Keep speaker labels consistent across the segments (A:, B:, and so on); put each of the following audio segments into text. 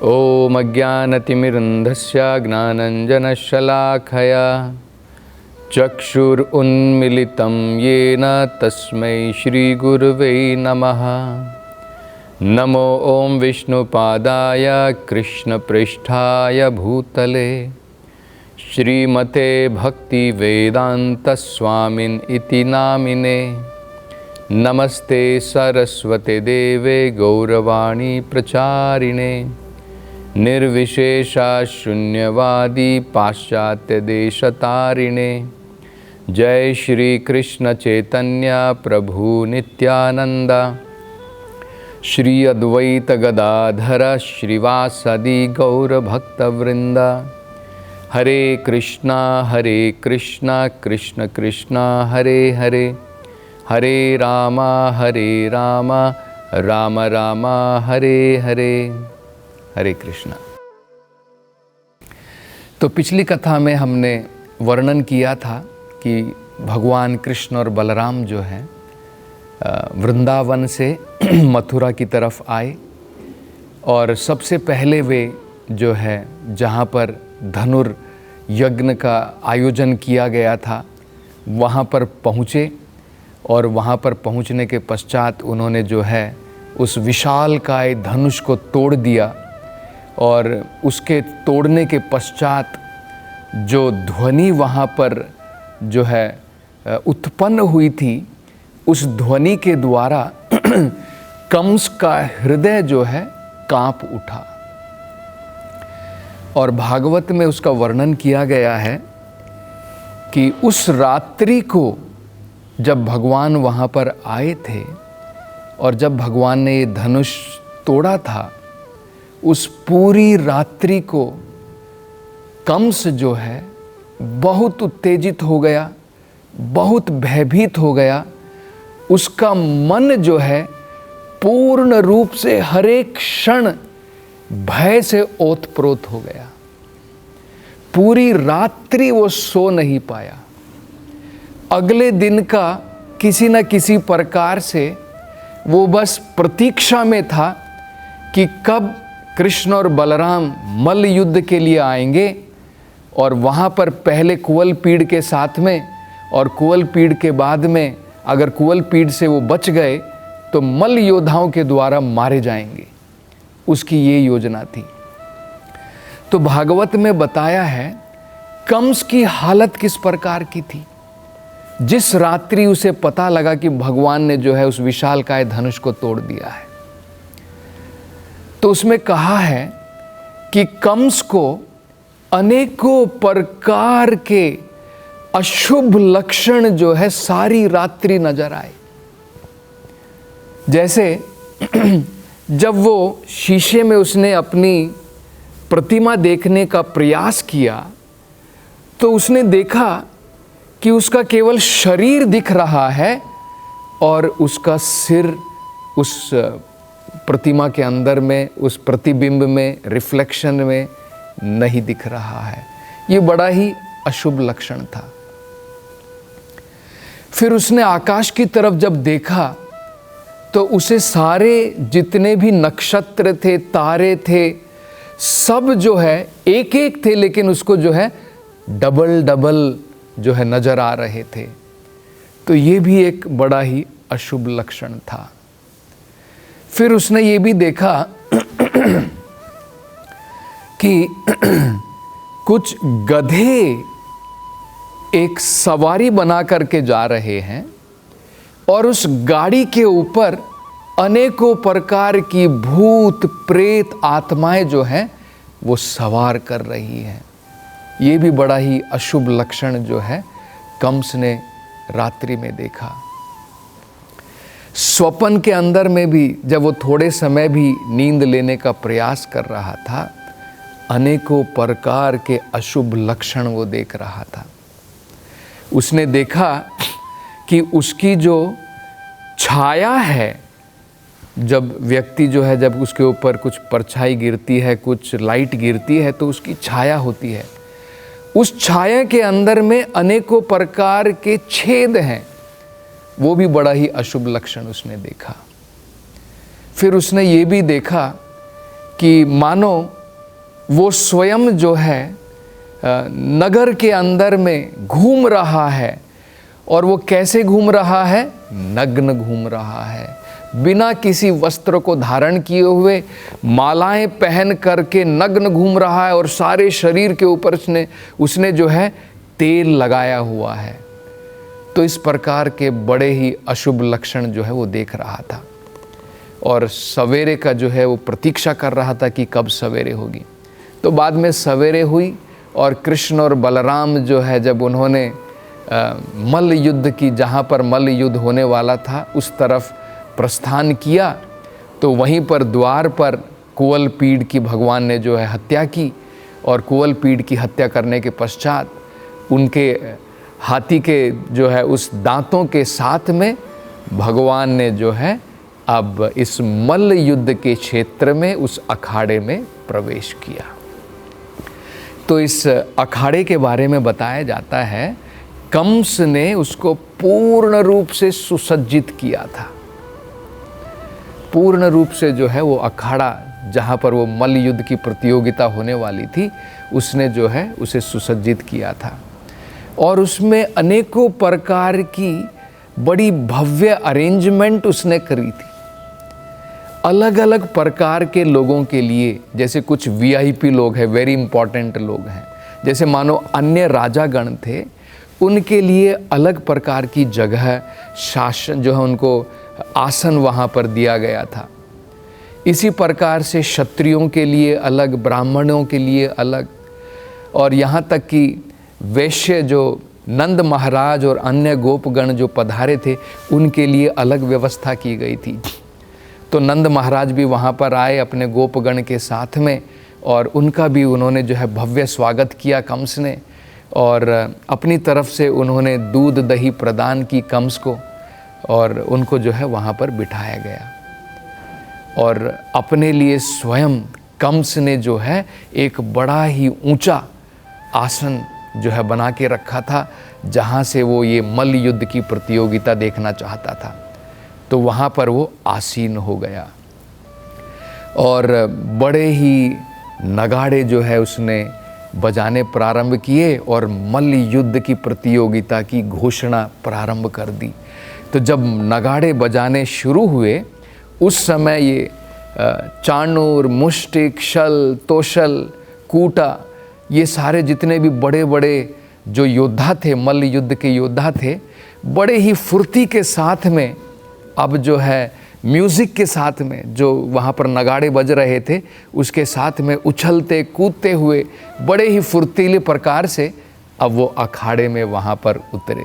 A: ॐ अज्ञानतिमिरन्धस्य ज्ञानञ्जनशलाखया चक्षुरुन्मिलितं येन तस्मै श्रीगुरुवे नमः। नमो ॐ विष्णुपादाय कृष्णपृष्ठाय भूतले श्रीमते भक्तिवेदान्तस्वामिन् इति नामिने। नमस्ते सरस्वते देवे गौरवाणी प्रचारिणे निर्विशेषा शून्यवादी पाश्चात्य देशतारिणे। जय श्री कृष्ण चैतन्य प्रभु नित्यानंद श्री अद्वैत गदाधर श्रीवासदि गौर भक्तवृंद। हरे कृष्णा कृष्ण कृष्णा हरे हरे, हरे राम राम राम हरे हरे। हरे कृष्णा। तो पिछली कथा में हमने वर्णन किया था कि भगवान कृष्ण और बलराम जो हैं वृंदावन से मथुरा की तरफ आए और सबसे पहले वे जो है जहाँ पर धनुर्यज्ञ का आयोजन किया गया था वहाँ पर पहुँचे और वहाँ पर पहुँचने के पश्चात उन्होंने जो है उस विशालकाय धनुष को तोड़ दिया और उसके तोड़ने के पश्चात जो ध्वनि वहाँ पर जो है उत्पन्न हुई थी उस ध्वनि के द्वारा कंस का हृदय जो है कांप उठा। और भागवत में उसका वर्णन किया गया है कि उस रात्रि को जब भगवान वहाँ पर आए थे और जब भगवान ने ये धनुष तोड़ा था उस पूरी रात्रि को कंस जो है बहुत उत्तेजित हो गया, बहुत भयभीत हो गया। उसका मन जो है पूर्ण रूप से हर एक क्षण भय से ओतप्रोत हो गया। पूरी रात्रि वो सो नहीं पाया। अगले दिन का किसी न किसी प्रकार से वो बस प्रतीक्षा में था कि कब कृष्ण और बलराम मल्ल युद्ध के लिए आएंगे और वहाँ पर पहले कुवल पीड़ के साथ में और कुवल पीड़ के बाद में अगर कुवल पीड़ से वो बच गए तो मल्ल योद्धाओं के द्वारा मारे जाएंगे। उसकी ये योजना थी। तो भागवत में बताया है कंस की हालत किस प्रकार की थी। जिस रात्रि उसे पता लगा कि भगवान ने जो है उस विशालकाय धनुष को तोड़ दिया है तो उसमें कहा है कि कंस को अनेकों प्रकार के अशुभ लक्षण जो है सारी रात्रि नजर आए। जैसे जब वो शीशे में उसने अपनी प्रतिमा देखने का प्रयास किया तो उसने देखा कि उसका केवल शरीर दिख रहा है और उसका सिर उस प्रतिमा के अंदर में उस प्रतिबिंब में रिफ्लेक्शन में नहीं दिख रहा है। ये बड़ा ही अशुभ लक्षण था। फिर उसने आकाश की तरफ जब देखा तो उसे सारे जितने भी नक्षत्र थे, तारे थे, सब जो है एक एक थे लेकिन उसको जो है डबल डबल जो है नजर आ रहे थे। तो ये भी एक बड़ा ही अशुभ लक्षण था। फिर उसने ये भी देखा कि कुछ गधे एक सवारी बना करके जा रहे हैं और उस गाड़ी के ऊपर अनेकों प्रकार की भूत प्रेत आत्माएं जो हैं वो सवार कर रही हैं। ये भी बड़ा ही अशुभ लक्षण जो है कंस ने रात्रि में देखा। स्वप्न के अंदर में भी जब वो थोड़े समय भी नींद लेने का प्रयास कर रहा था अनेकों प्रकार के अशुभ लक्षण वो देख रहा था। उसने देखा कि उसकी जो छाया है, जब व्यक्ति जो है जब उसके ऊपर कुछ परछाई गिरती है, कुछ लाइट गिरती है तो उसकी छाया होती है। उस छाया के अंदर में अनेकों प्रकार के छेद हैं। वो भी बड़ा ही अशुभ लक्षण उसने देखा। फिर उसने ये भी देखा कि मानो वो स्वयं जो है नगर के अंदर में घूम रहा है। और वो कैसे घूम रहा है? नग्न घूम रहा है, बिना किसी वस्त्र को धारण किए हुए, मालाएं पहन करके नग्न घूम रहा है और सारे शरीर के ऊपर उसने जो है तेल लगाया हुआ है। तो इस प्रकार के बड़े ही अशुभ लक्षण जो है वो देख रहा था और सवेरे का जो है वो प्रतीक्षा कर रहा था कि कब सवेरे होगी। तो बाद में सवेरे हुई और कृष्ण और बलराम जो है जब उन्होंने मल्ल युद्ध की, जहाँ पर मल्ल युद्ध होने वाला था उस तरफ प्रस्थान किया, तो वहीं पर द्वार पर कुवलपीड़ की भगवान ने जो है हत्या की। और कुवलपीड़ की हत्या करने के पश्चात उनके हाथी के जो है उस दांतों के साथ में भगवान ने जो है अब इस मल्ल युद्ध के क्षेत्र में उस अखाड़े में प्रवेश किया। तो इस अखाड़े के बारे में बताया जाता है कंस ने उसको पूर्ण रूप से सुसज्जित किया था। पूर्ण रूप से जो है वो अखाड़ा जहाँ पर वो मल्ल युद्ध की प्रतियोगिता होने वाली थी उसने जो है उसे सुसज्जित किया था और उसमें अनेकों प्रकार की बड़ी भव्य अरेंजमेंट उसने करी थी। अलग अलग प्रकार के लोगों के लिए, जैसे कुछ वीआईपी लोग हैं, वेरी इंपॉर्टेंट लोग हैं, जैसे मानो अन्य राजागण थे, उनके लिए अलग प्रकार की जगह, शासन जो है उनको आसन वहाँ पर दिया गया था। इसी प्रकार से क्षत्रियों के लिए अलग, ब्राह्मणों के लिए अलग, और यहाँ तक कि वैश्य जो नंद महाराज और अन्य गोपगण जो पधारे थे उनके लिए अलग व्यवस्था की गई थी। तो नंद महाराज भी वहाँ पर आए अपने गोपगण के साथ में और उनका भी उन्होंने जो है भव्य स्वागत किया कंस ने, और अपनी तरफ से उन्होंने दूध दही प्रदान की कंस को और उनको जो है वहाँ पर बिठाया गया। और अपने लिए स्वयं कंस ने जो है एक बड़ा ही ऊंचा आसन जो है बना के रखा था, जहाँ से वो ये मल्ल युद्ध की प्रतियोगिता देखना चाहता था। तो वहाँ पर वो आसीन हो गया और बड़े ही नगाड़े जो है उसने बजाने प्रारंभ किए और मल्ल युद्ध की प्रतियोगिता की घोषणा प्रारंभ कर दी। तो जब नगाड़े बजाने शुरू हुए उस समय ये चाणूर, मुष्टिक, शल, तोशल, कूटा, ये सारे जितने भी बड़े बड़े जो योद्धा थे, मल्ल युद्ध के योद्धा थे, बड़े ही फुर्ती के साथ में अब जो है म्यूज़िक के साथ में जो वहाँ पर नगाड़े बज रहे थे उसके साथ में उछलते कूदते हुए बड़े ही फुर्तीले प्रकार से अब वो अखाड़े में वहाँ पर उतरे।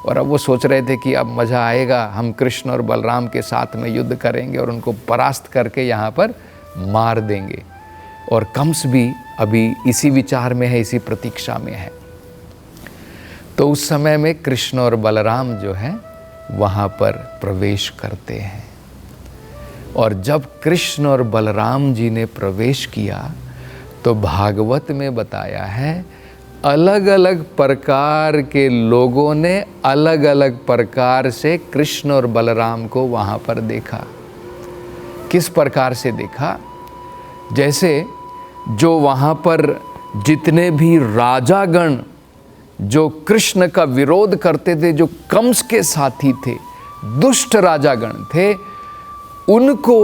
A: और अब वो सोच रहे थे कि अब मज़ा आएगा, हम कृष्ण और बलराम के साथ में युद्ध करेंगे और उनको परास्त करके यहाँ पर मार देंगे। और कंस भी अभी इसी विचार में है, इसी प्रतीक्षा में है। तो उस समय में कृष्ण और बलराम जो है वहाँ पर प्रवेश करते हैं। और जब कृष्ण और बलराम जी ने प्रवेश किया तो भागवत में बताया है अलग अलग प्रकार के लोगों ने अलग अलग प्रकार से कृष्ण और बलराम को वहाँ पर देखा। किस प्रकार से देखा? जैसे जो वहाँ पर जितने भी राजागण जो कृष्ण का विरोध करते थे, जो कंस के साथी थे, दुष्ट राजागण थे, उनको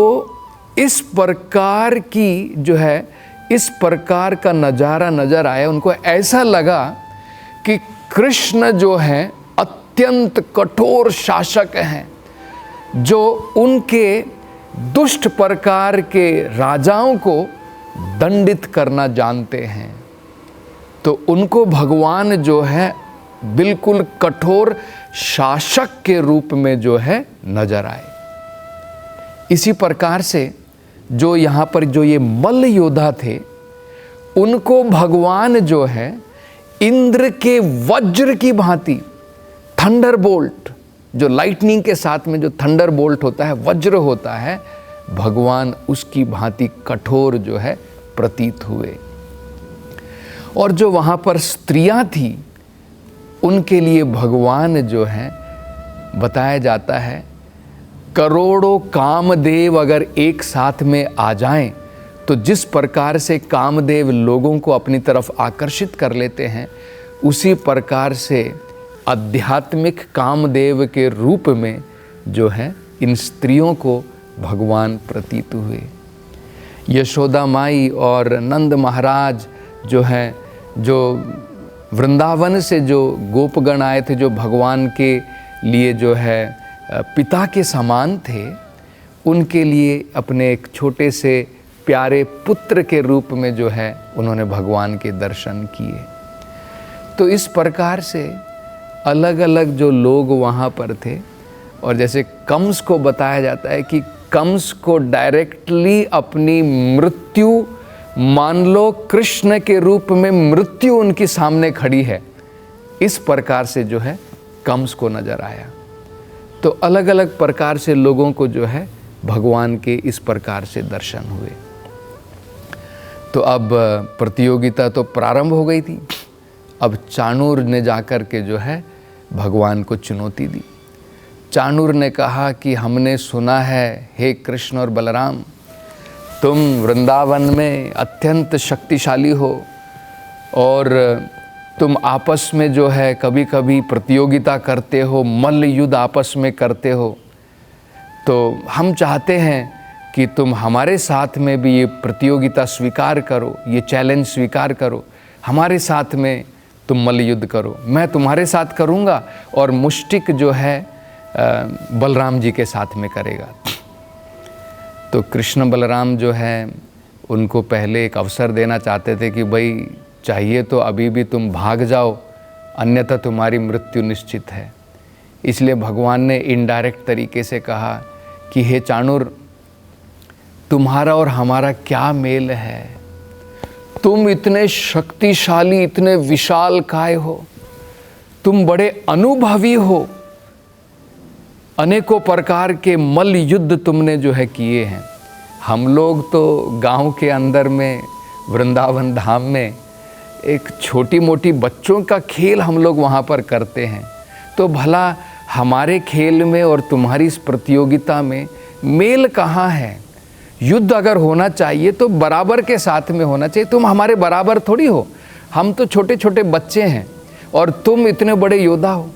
A: इस प्रकार की जो है इस प्रकार का नज़ारा नज़र आया। उनको ऐसा लगा कि कृष्ण जो है अत्यंत कठोर शासक हैं, जो उनके दुष्ट प्रकार के राजाओं को दंडित करना जानते हैं। तो उनको भगवान जो है बिल्कुल कठोर शासक के रूप में जो है नजर आए। इसी प्रकार से जो यहाँ पर जो ये मल्ल योद्धा थे उनको भगवान जो है इंद्र के वज्र की भांति, थंडर बोल्ट, जो लाइटनिंग के साथ में जो थंडर बोल्ट होता है, वज्र होता है, भगवान उसकी भांति कठोर जो है प्रतीत हुए। और जो वहाँ पर स्त्रियां थी उनके लिए भगवान जो है बताया जाता है करोड़ों कामदेव अगर एक साथ में आ जाएं तो जिस प्रकार से कामदेव लोगों को अपनी तरफ आकर्षित कर लेते हैं, उसी प्रकार से आध्यात्मिक कामदेव के रूप में जो है इन स्त्रियों को भगवान प्रतीत हुए। यशोदा माई और नंद महाराज जो हैं, जो वृंदावन से जो गोपगण आए थे, जो भगवान के लिए जो है पिता के समान थे, उनके लिए अपने एक छोटे से प्यारे पुत्र के रूप में जो है उन्होंने भगवान के दर्शन किए। तो इस प्रकार से अलग अलग जो लोग वहाँ पर थे, और जैसे कंस को बताया जाता है कि कंस को डायरेक्टली अपनी मृत्यु मान लो कृष्ण के रूप में मृत्यु उनके सामने खड़ी है, इस प्रकार से जो है कंस को नजर आया। तो अलग अलग प्रकार से लोगों को जो है भगवान के इस प्रकार से दर्शन हुए। तो अब प्रतियोगिता तो प्रारंभ हो गई थी। अब चाणूर ने जाकर के जो है भगवान को चुनौती दी। चाणूर ने कहा कि हमने सुना है हे कृष्ण और बलराम, तुम वृंदावन में अत्यंत शक्तिशाली हो और तुम आपस में जो है कभी कभी प्रतियोगिता करते हो, मल्ल युद्ध आपस में करते हो। तो हम चाहते हैं कि तुम हमारे साथ में भी ये प्रतियोगिता स्वीकार करो, ये चैलेंज स्वीकार करो, हमारे साथ में तुम मल्ल युद्ध करो। मैं तुम्हारे साथ करूँगा और मुष्टिक जो है बलराम जी के साथ में करेगा। तो कृष्ण बलराम जो है उनको पहले एक अवसर देना चाहते थे कि भाई चाहिए तो अभी भी तुम भाग जाओ, अन्यथा तुम्हारी मृत्यु निश्चित है। इसलिए भगवान ने इनडायरेक्ट तरीके से कहा कि हे चाणूर, तुम्हारा और हमारा क्या मेल है? तुम इतने शक्तिशाली, इतने विशालकाय हो, तुम बड़े अनुभवी हो, अनेकों प्रकार के मल्ल युद्ध तुमने जो है किए हैं। हम लोग तो गांव के अंदर में वृंदावन धाम में एक छोटी मोटी बच्चों का खेल हम लोग वहाँ पर करते हैं। तो भला हमारे खेल में और तुम्हारी इस प्रतियोगिता में मेल कहाँ है? युद्ध अगर होना चाहिए तो बराबर के साथ में होना चाहिए। तुम हमारे बराबर थोड़ी हो, हम तो छोटे छोटे बच्चे हैं और तुम इतने बड़े योद्धा हो।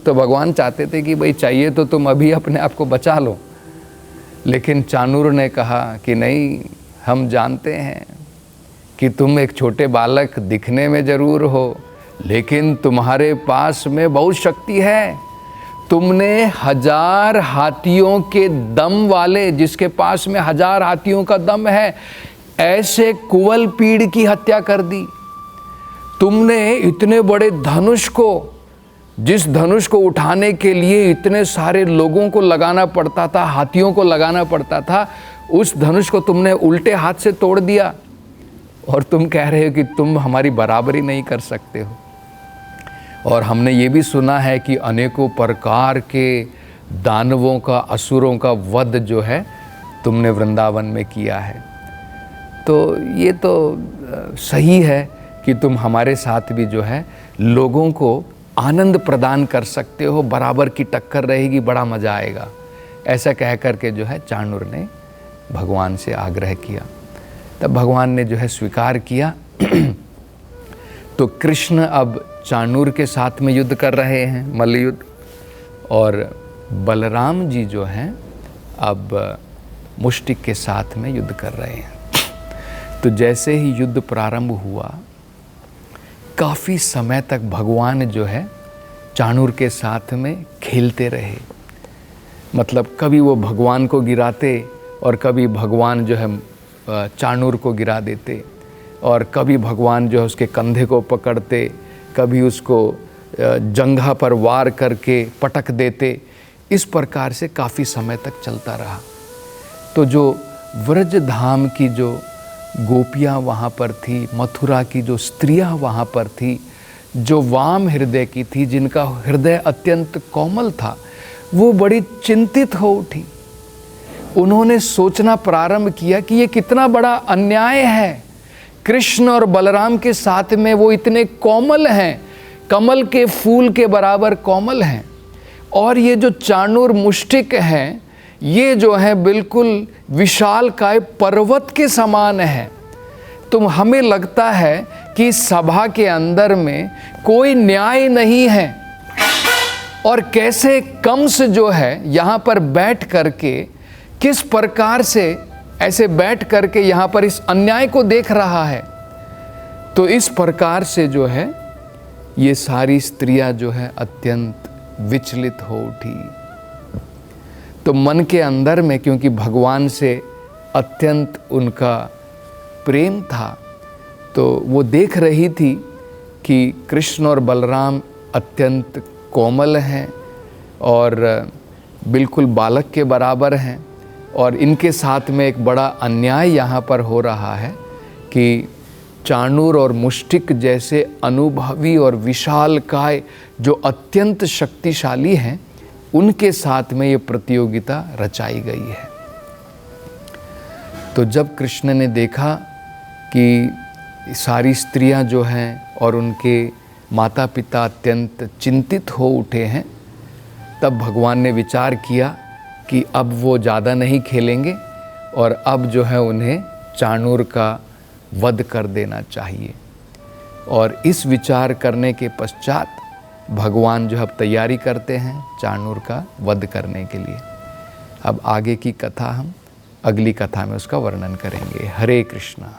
A: तो भगवान चाहते थे कि भाई चाहिए तो तुम अभी अपने आप को बचा लो। लेकिन चाणूर ने कहा कि नहीं, हम जानते हैं कि तुम एक छोटे बालक दिखने में ज़रूर हो, लेकिन तुम्हारे पास में बहुत शक्ति है। तुमने 1000 हाथियों के दम वाले, जिसके पास में 1000 हाथियों का दम है, ऐसे कुंवल पीड़ की हत्या कर दी। तुमने इतने बड़े धनुष को, जिस धनुष को उठाने के लिए इतने सारे लोगों को लगाना पड़ता था, हाथियों को लगाना पड़ता था, उस धनुष को तुमने उल्टे हाथ से तोड़ दिया और तुम कह रहे हो कि तुम हमारी बराबरी नहीं कर सकते हो। और हमने ये भी सुना है कि अनेकों प्रकार के दानवों का, असुरों का वध जो है तुमने वृंदावन में किया है। तो ये तो सही है कि तुम हमारे साथ भी जो है लोगों को आनंद प्रदान कर सकते हो, बराबर की टक्कर रहेगी, बड़ा मज़ा आएगा। ऐसा कह कर के जो है चाणूर ने भगवान से आग्रह किया। तब भगवान ने जो है स्वीकार किया। तो कृष्ण अब चाणूर के साथ में युद्ध कर रहे हैं, मल्ल युद्ध, और बलराम जी जो हैं अब मुष्टिक के साथ में युद्ध कर रहे हैं। तो जैसे ही युद्ध प्रारंभ हुआ, काफ़ी समय तक भगवान जो है चाणूर के साथ में खेलते रहे। मतलब कभी वो भगवान को गिराते और कभी भगवान जो है चाणूर को गिरा देते, और कभी भगवान जो है उसके कंधे को पकड़ते, कभी उसको जंघा पर वार करके पटक देते। इस प्रकार से काफ़ी समय तक चलता रहा। तो जो व्रज धाम की जो गोपियाँ वहाँ पर थी, मथुरा की जो स्त्रियाँ वहाँ पर थी, जो वाम हृदय की थी, जिनका हृदय अत्यंत कोमल था, वो बड़ी चिंतित हो उठी। उन्होंने सोचना प्रारंभ किया कि ये कितना बड़ा अन्याय है। कृष्ण और बलराम के साथ में वो इतने कोमल हैं, कमल के फूल के बराबर कोमल हैं, और ये जो चाणूर मुष्टिक हैं, ये जो है बिल्कुल विशालकाय पर्वत के समान है। तो हमें लगता है कि सभा के अंदर में कोई न्याय नहीं है, और कैसे कंस जो है यहाँ पर बैठ करके किस प्रकार से ऐसे बैठ करके यहाँ पर इस अन्याय को देख रहा है। तो इस प्रकार से जो है ये सारी स्त्रियां जो है अत्यंत विचलित हो उठी। तो मन के अंदर में, क्योंकि भगवान से अत्यंत उनका प्रेम था, तो वो देख रही थी कि कृष्ण और बलराम अत्यंत कोमल हैं और बिल्कुल बालक के बराबर हैं, और इनके साथ में एक बड़ा अन्याय यहाँ पर हो रहा है कि चाणूर और मुष्टिक जैसे अनुभवी और विशालकाय जो अत्यंत शक्तिशाली हैं, उनके साथ में ये प्रतियोगिता रचाई गई है। तो जब कृष्ण ने देखा कि सारी स्त्रियां जो हैं और उनके माता पिता अत्यंत चिंतित हो उठे हैं, तब भगवान ने विचार किया कि अब वो ज़्यादा नहीं खेलेंगे और अब जो है उन्हें चाणूर का वध कर देना चाहिए। और इस विचार करने के पश्चात भगवान जो अब तैयारी करते हैं चाणूर का वध करने के लिए। अब आगे की कथा हम अगली कथा में उसका वर्णन करेंगे। हरे कृष्णा।